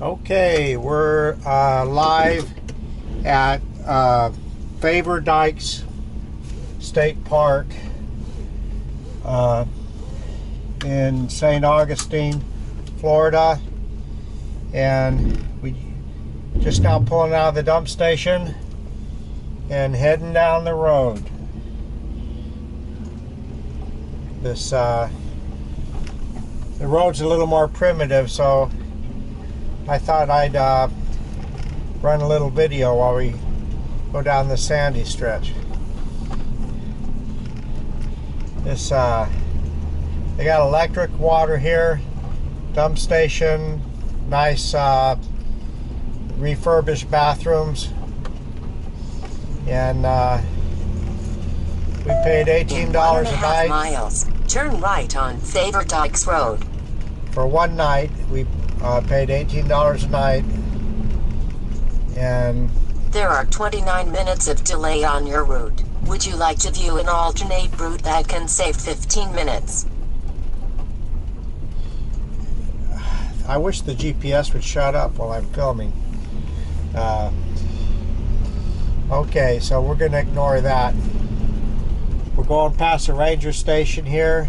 Okay, we're live at Faver-Dykes State Park in St Augustine, Florida, and we just now pulling out of the dump station and heading down the road. The road's a little more primitive, so I thought I'd run a little video while we go down the sandy stretch. This they got electric water here, dump station, nice refurbished bathrooms, and we paid $18 a night. Miles. Turn right on Faver-Dykes Road. For one night, we paid $18 a night, and there are 29 minutes of delay on your route. Would you like to view an alternate route that can save 15 minutes? I wish the GPS would shut up while I'm filming. Okay, so we're going to ignore that. We're going past the ranger station here.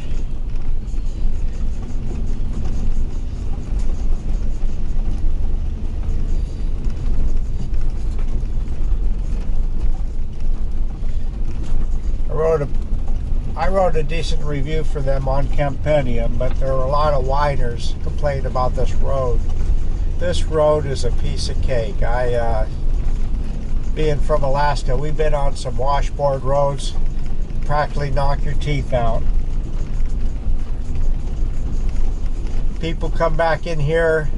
I wrote a decent review for them on Compendium, but there were a lot of whiners complaining about this road. This road is a piece of cake. Being from Alaska, we've been on some washboard roads, practically knock your teeth out. People come back in here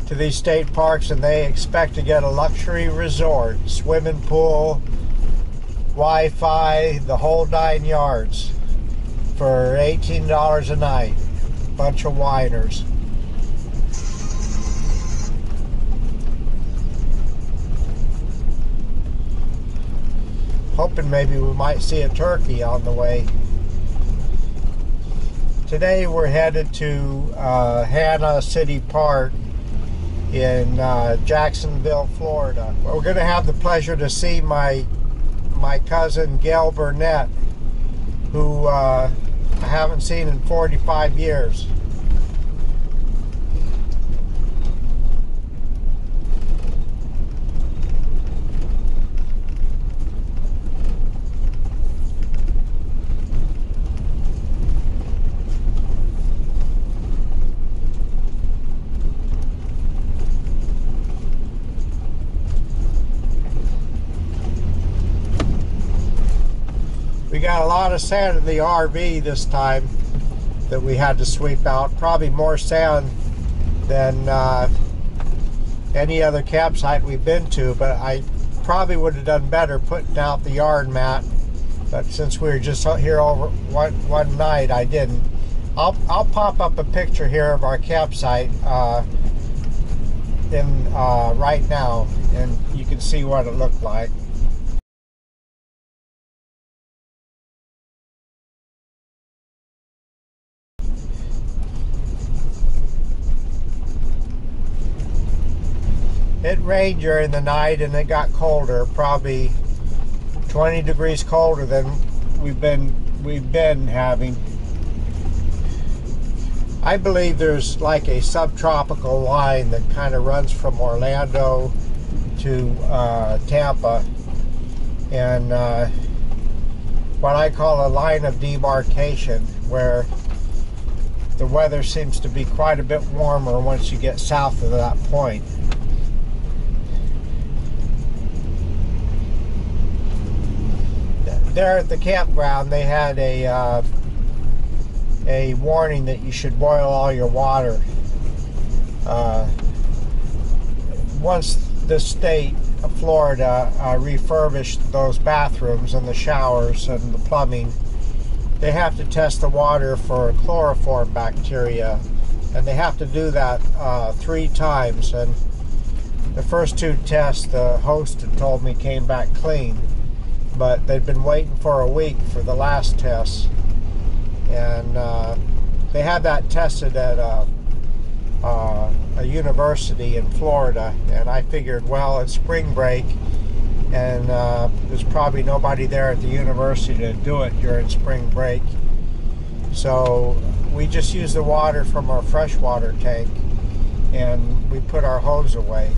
to these state parks and they expect to get a luxury resort, swimming pool, Wi-Fi, the whole 9 yards for $18 a night. Bunch of whiners. Hoping maybe we might see a turkey on the way. Today we're headed to Hannah City Park in Jacksonville, Florida. We're going to have the pleasure to see my cousin Gail Burnett, who I haven't seen in 45 years. We got a lot of sand in the RV this time that we had to sweep out. Probably more sand than any other campsite we've been to, but I probably would have done better putting out the yard mat. But since we were just here over one night, I didn't. I'll pop up a picture here of our campsite right now, and you can see what it looked like. It rained during the night and it got colder, probably 20 degrees colder than we've been having. I believe there's like a subtropical line that kind of runs from Orlando to Tampa, and what I call a line of demarcation, where the weather seems to be quite a bit warmer once you get south of that point. There at the campground, they had a warning that you should boil all your water. Once the state of Florida refurbished those bathrooms and the showers and the plumbing, they have to test the water for chloroform bacteria, and they have to do that 3 times. And the first 2 tests, the host had told me, came back clean. But they'd been waiting for a week for the last test, and they had that tested at a university in Florida, and I figured, well, it's spring break, and there's probably nobody there at the university to do it during spring break. So we just use the water from our freshwater tank, and we put our hose away.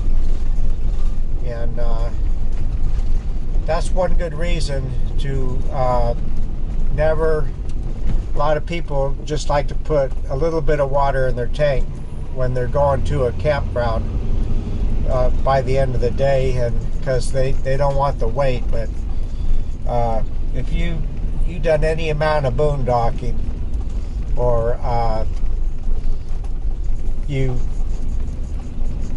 And that's one good reason to never. A lot of people just like to put a little bit of water in their tank when they're going to a campground by the end of the day, and because they don't want the weight. But if you done any amount of boondocking, or you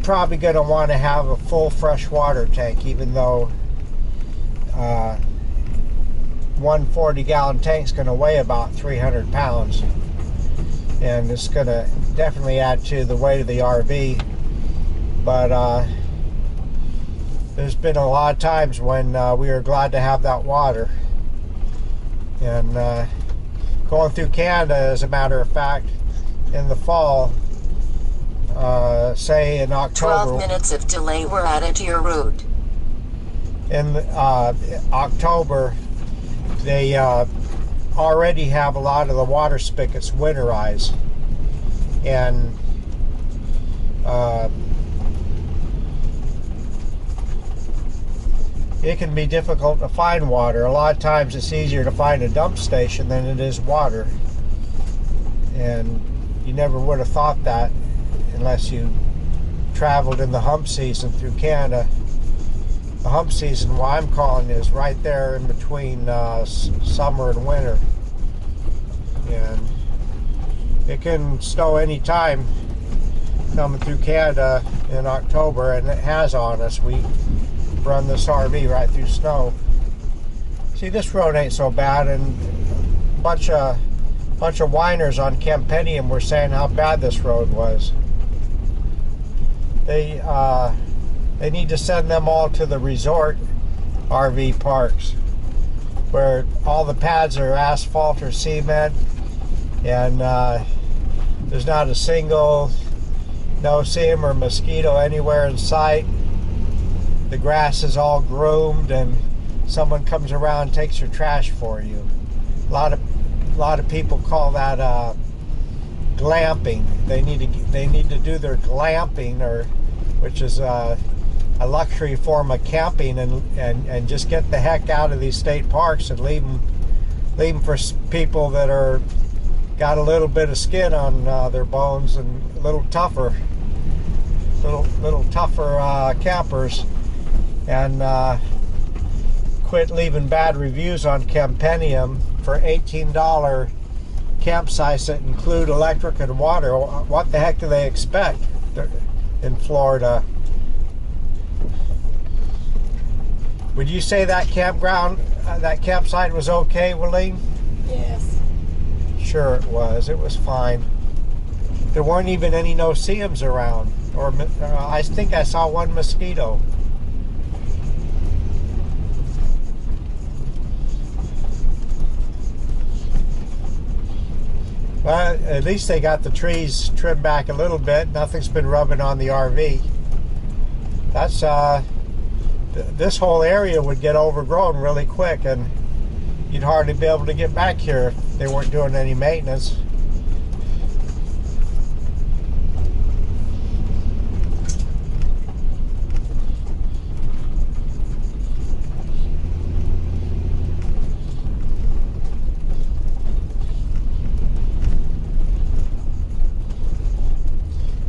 probably going to want to have a full freshwater tank, even though one 40-gallon tank is going to weigh about 300 pounds, and it's going to definitely add to the weight of the RV. But there's been a lot of times when we are glad to have that water. And going through Canada, as a matter of fact, in the fall, say in October. 12 minutes of delay were added to your route. In October, they already have a lot of the water spigots winterized, and it can be difficult to find water. A lot of times it's easier to find a dump station than it is water, and you never would have thought that unless you traveled in the hump season through Canada. The hump season, what I'm calling, is right there in between summer and winter, and it can snow any time coming through Canada in October, and it has on us. We run this RV right through snow. See, this road ain't so bad, and a bunch of whiners on Campenium were saying how bad this road was. They need to send them all to the resort RV parks, where all the pads are asphalt or cement, and there's not a single no-see-um or mosquito anywhere in sight. The grass is all groomed, and someone comes around and takes your trash for you. A lot of people call that glamping. They need to do their glamping, or which is a luxury form of camping, and just get the heck out of these state parks and leave them for people that are got a little bit of skin on their bones and a little tougher campers, and quit leaving bad reviews on Campenium for $18 campsites that include electric and water. What the heck do they expect in Florida? Would you say that that campsite was okay, Willeen? Yes. Sure it was. It was fine. There weren't even any no-see-ums around, or I think I saw one mosquito. But at least they got the trees trimmed back a little bit. Nothing's been rubbing on the RV. That's this whole area would get overgrown really quick, and you'd hardly be able to get back here if they weren't doing any maintenance.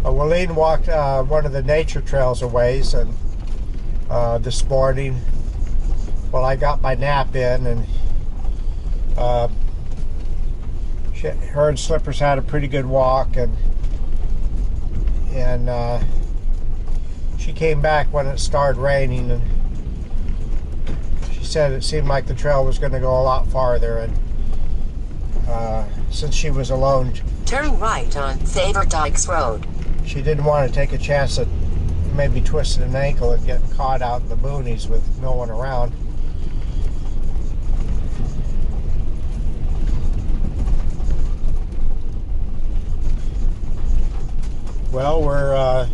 Willeen walked one of the nature trails a ways, and this morning, well, I got my nap in, and her and Slippers had a pretty good walk, and she came back when it started raining, and she said it seemed like the trail was going to go a lot farther, and since she was alone, Turn right on Faver-Dykes Road. She didn't want to take a chance at maybe twisting an ankle and getting caught out in the boonies with no one around. Well, we're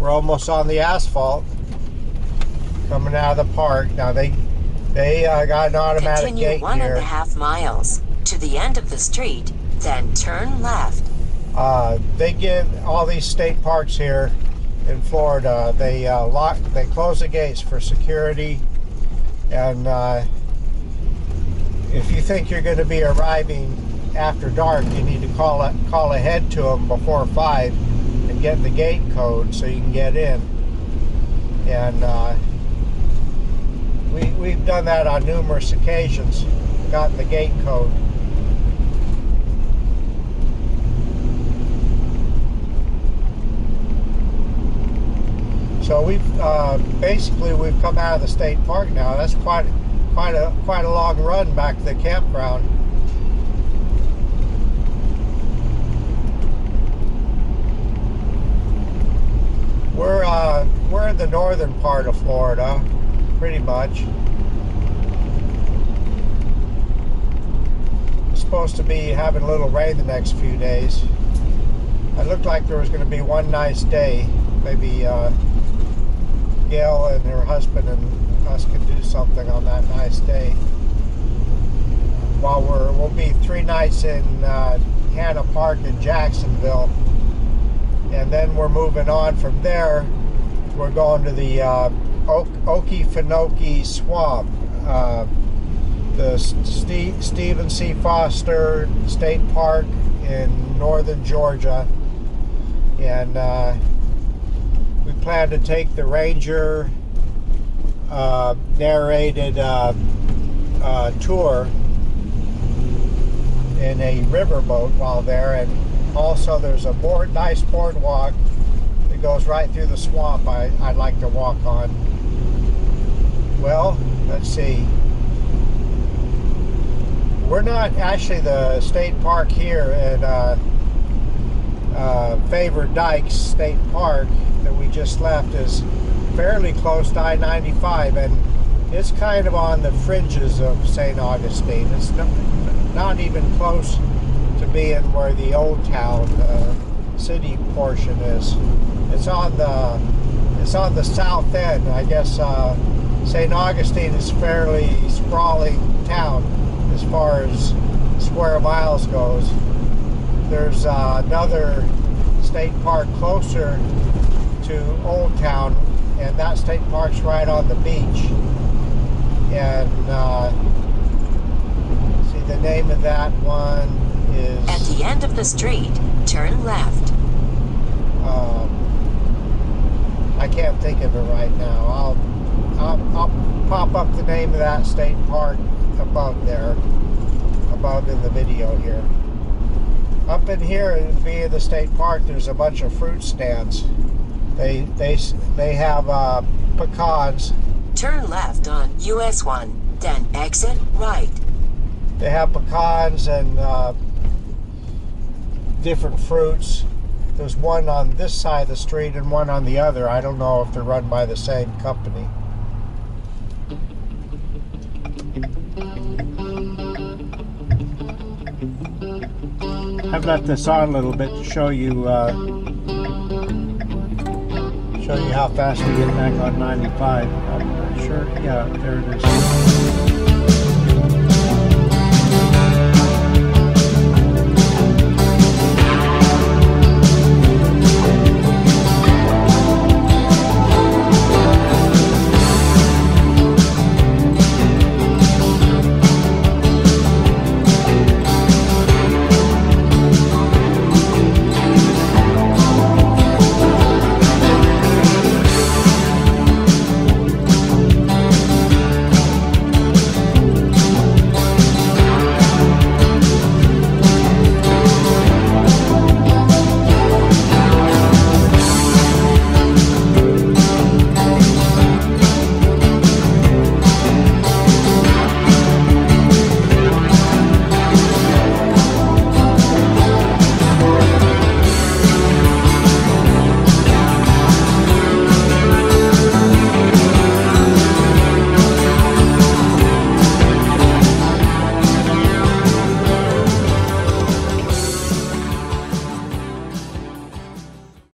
almost on the asphalt coming out of the park. Now they got an automatic gate here. Continue 1.5 miles to the end of the street, then turn left. They give all these state parks here in Florida. They close the gates for security, and if you think you're going to be arriving after dark, you need to call ahead to them before 5 and get the gate code so you can get in. And we've done that on numerous occasions, gotten the gate code. So we've come out of the state park now. That's quite a long run back to the campground. We're in the northern part of Florida, pretty much. It's supposed to be having a little rain the next few days. It looked like there was going to be one nice day. Maybe Gail and her husband and us could do something on that nice day. While we'll be 3 nights in Hanna Park in Jacksonville, and then we're moving on from there. We're going to the Okefenokee Swamp, the Stephen C. Foster State Park in northern Georgia, and we plan to take the ranger narrated tour in a riverboat while there, and also there's a nice boardwalk that goes right through the swamp I'd like to walk on. Well, let's see. We're not actually the state park here at Faver-Dykes State Park that we just left is fairly close to I-95, and it's kind of on the fringes of St. Augustine. It's not even close to being where the old town city portion is. It's on the south end. I guess St. Augustine is fairly sprawling town as far as square miles goes. There's another state park closer to Old Town, and that state park's right on the beach. And see, the name of that one is... At the end of the street, turn left. I can't think of it right now. I'll pop up the name of that state park above in the video here. Up in here via the state park, there's a bunch of fruit stands. They have pecans. Turn left on US 1, then exit right. They have pecans and different fruits. There's one on this side of the street and one on the other. I don't know if they're run by the same company. I've left this on a little bit to show you how fast we get back on 95. I'm not sure. Yeah, there it is.